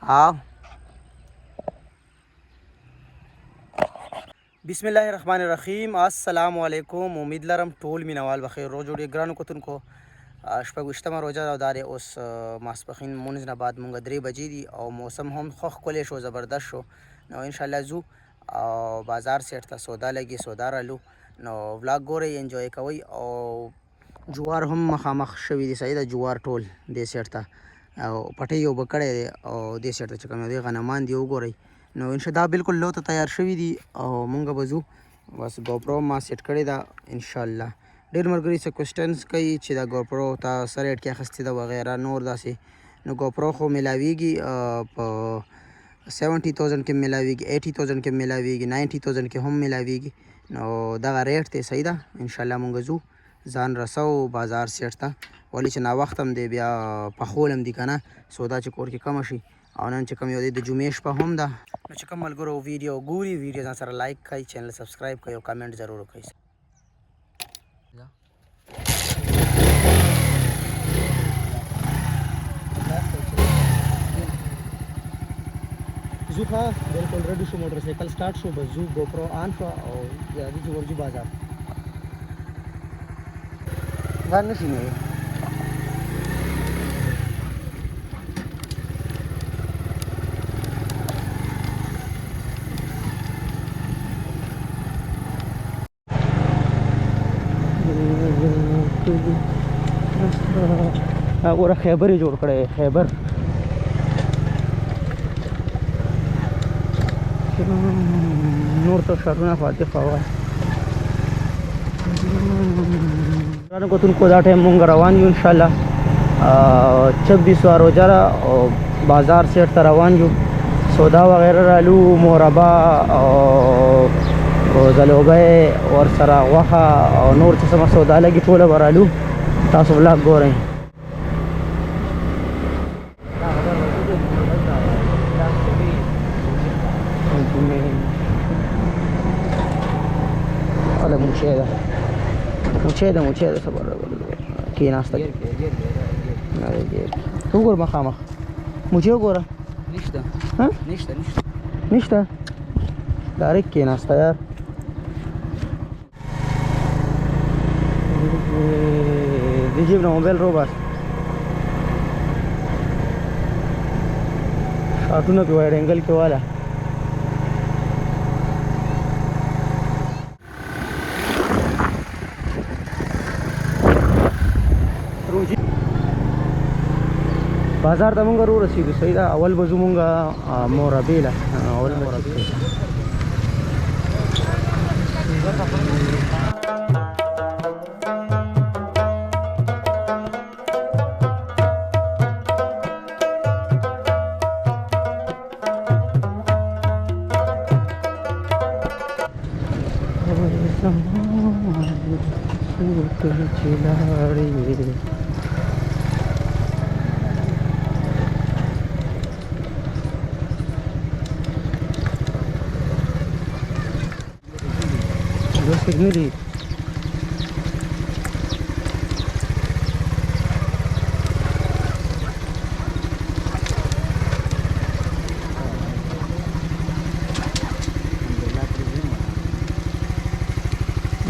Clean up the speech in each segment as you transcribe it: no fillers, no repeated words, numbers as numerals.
بسم الله الرحمن الرحیم. السلام علیکم. امید لرم ټول مینوال بخیر روز جوړ. ګرانو کتونکو شپږویشتمه روژه ده او دا دی اوس ماسپښین مونځ نه بعد مونږ 3 بجې دي او موسم هم خو ښکلی شو، زبردست شو. نو انشاءالله ځو او بازار سیټ ته سودا لګي، سودا رالو. نو ولاګ ګورئ، انجوی کوئ. او جوار هم مخامخ شوي دي، صحیح ده. جوار ټول دې سیټ ته او پټۍ اوبه کړی دی او دې سیټ ته چې کوم دی غنمان دي وګورئ. نو انشاءالله دا بالکل لو ته تیار شوي دي او مونږ به ځو. بس ګوپرو ما سیټ کړې ده انشاءالله. ډېر ملګري څه کوېسچنز کوي چې دا ګوپرو تا څه ریټ کې اخیستې ده وغیره نور داسې. نو ګوپرو خو میلاویږي په 70,000 کې میلاویږي، 80,000 کې میلاویږي، 90,000 کې هم میلاویږي. نو دغه ریټ دی، صحیح ده. انشاءالله مونږ ځو ځان رسو بازار سیټ ته، ولې چې ناوخت هم دی، بیا پخول هم دي که نه، سودا چې کور کې کمه شي. او نن چې کوم یو دی د جمعې شپه هم ده. نو چې کوم ملګرو ویډیو ګوري، ویډیو ځان سره لایک کړئ، چینل سبسکرایب کړئ او کمنټ ضرور وکړئ. زو ښه بالکل ریډي شو، موټر سایکل سټارټ شو، بس زو ګوپرو آن شو او بیا ځو ورځو بازار. ځان نشي نه وګوره خیبر یې جوړ کړی، خیبر. نور ته ښارونه فاتحه وایي. ګرانو کتونکو دا ټایم مونږ روان یو انشاءالله 26 روژه ده او بازار سیټ ته روان یو. سودا وغیره رالو، مربا او زلوبۍ ورسره غوښه او نور چې څه سودا لګي ټوله به رالو. تاسو ولاګ ګورئ. موچه ده صبر کېناسته وګوره مخامخ موچه وګوره. نشته ډایرکټ کېناسته یار. د جیب نه موبایل روباس شاټونه پې وایي ډنګل کې والا. بازار ته مونږ رو رسېدو، صحیح ده. اول به ځو مونږ مربې له، اول مربې سیګنلي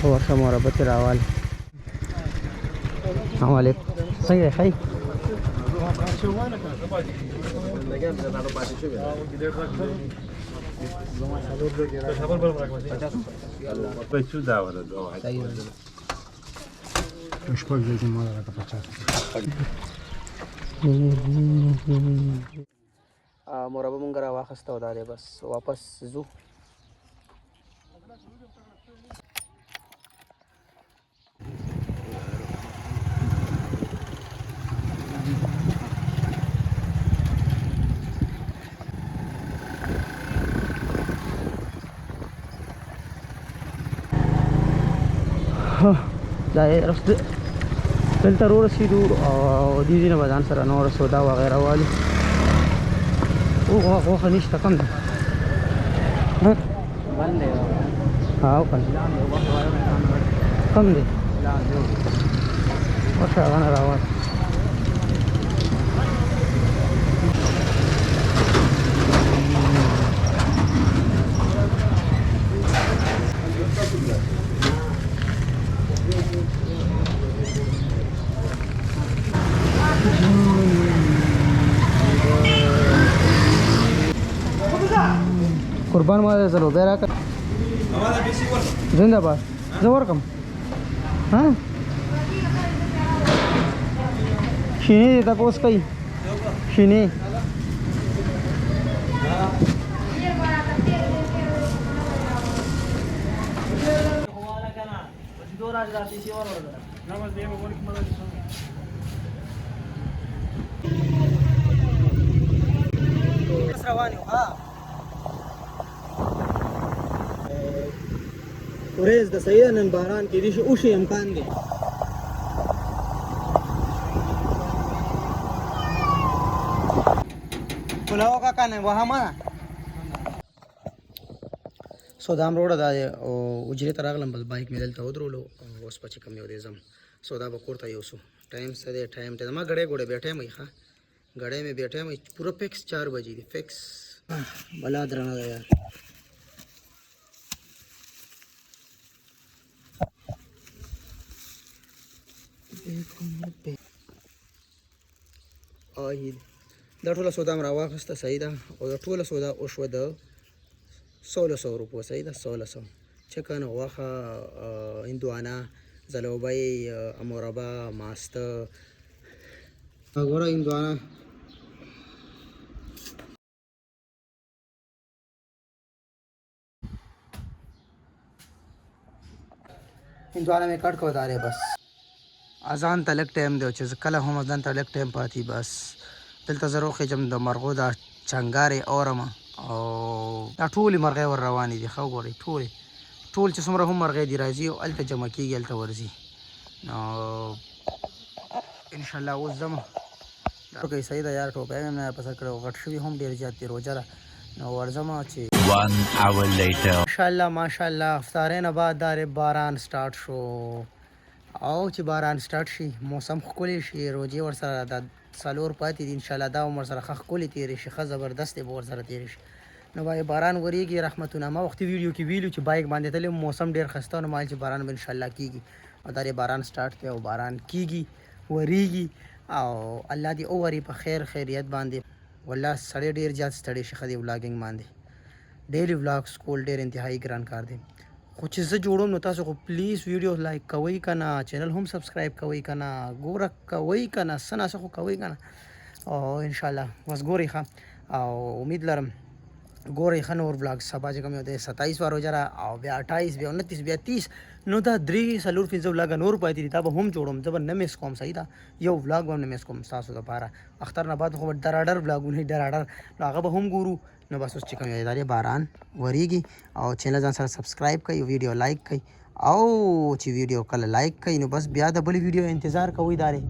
ورشه مربع کې راوال. السلام علیکم. څنګه یې ښه؟ مربع مونږ را واخیسته او دا دی بس واپس ځو. دا دلته ورسېدو او دې ځای نه به ځان سره نوره سودا وغیره والو. غوښه نشته، کم ده کم دی غوښه هغه نه راوال. قربان ما زلو بیا راکړه زنده باد زه ورکم ها شینې دې تپوس کوي شینې روان یو ها ورېز د صحیح نن باران کې دي اوشي امکان دی پلاو کا کنه وها ما سودام روډ دا او اجري تر اغلم بس بایک مې دلته ودرولو اوس پچې کم یو دې زم سودا به کوړته یو سو ټایم سره ټایم ته ما غړې غړې بیٹھے مې ښه غړې مې بیٹھے مې پورا فکس 4 بجې دي فکس بلا درنه ده یار دا ټوله سودا م راواخسته صحیح ده او دا ټوله سودا وشوه د 1600 روپو صحیح ده 1600 چکن غوښه هندوانه زلوبۍ مربا ماسته ګوره هندوانه هندوانه مې کټ کو دارې بس اذان ته لږ ټایم دی چې کله هم اذان ته لږ ټایم پاتې بس دلته زه روخېږم د مرغو دا چنګارې اورم او دا ټولې مرغۍ ور روانې دي ښه وګورئ ټول چې څومره هم مرغۍ دي راځي او هلته جمع کېږي هلته ورځي نو انشاءالله اوس ځم کوي صحیح ده یار ټوپۍ مې نه پسه کړی غټ شوي هم ډېر زیات دي روژه ده نو ورځم چې 1 hour later ماشاءالله افطارۍ نه بعد دارې باران سټارټ شو او چې باران سټارټ شي موسم ښکلی شي روجې ورسره دا څلور پاتې دي انشاءالله دا هم ورسره ښه ښکلې تېرې شي ښه زبردست به ورسره تېرې شي نو باید باران ورېږي رحمتونه ما وختي ویډیو کې ویلو چې بایک باندې تللی موسم ډېر ښایسته نو ما چې باران به انشاءالله کېږي او دا باران سټارټ دی او باران کېږي ورېږي او الله دې ووري په خیر خیریت باندې والله سړی ډېر زیات ستړی شي ښه دی ولاګینګ باندې ډیلی ولاګس کول ډېر انتهایي ګران کار دی خو چې زه جوړوم نو تاسو خو پلیز ویډیو لایک کوئ که نه چینل هم سبسکرایب کوئ که نه ګوره کوئ که نه څه ناڅه خو کوئ که نه او انشاءالله بس ګورئ ښه او امید لرم ګورئ ښه نور ولاګ سبا چې کوم یو دی 27 وار روژه او بیا 28 بیا 29 بیا 30 نو دا 3 څلور پنځه ولاګه نور پاتې دي دا به هم جوړوم زه به نه میس کوم صحیح ده یو ولاګ به هم نه میس کوم ستاسو دپاره اختر نه بعد خو به ډراډر ولاګونه ډراډر نو هغه به هم ګورو نو بس اوس چې کوم یو دی باران ورېږي او چینل ځان سره سبسکرایب کوئ ویډیو لایک کوئ او چې ویډیو کله لایک کوئ نو بس بیا د بلې ویډیو انتظار کوئ دارې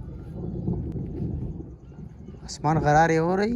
اسمان غرارې اورئ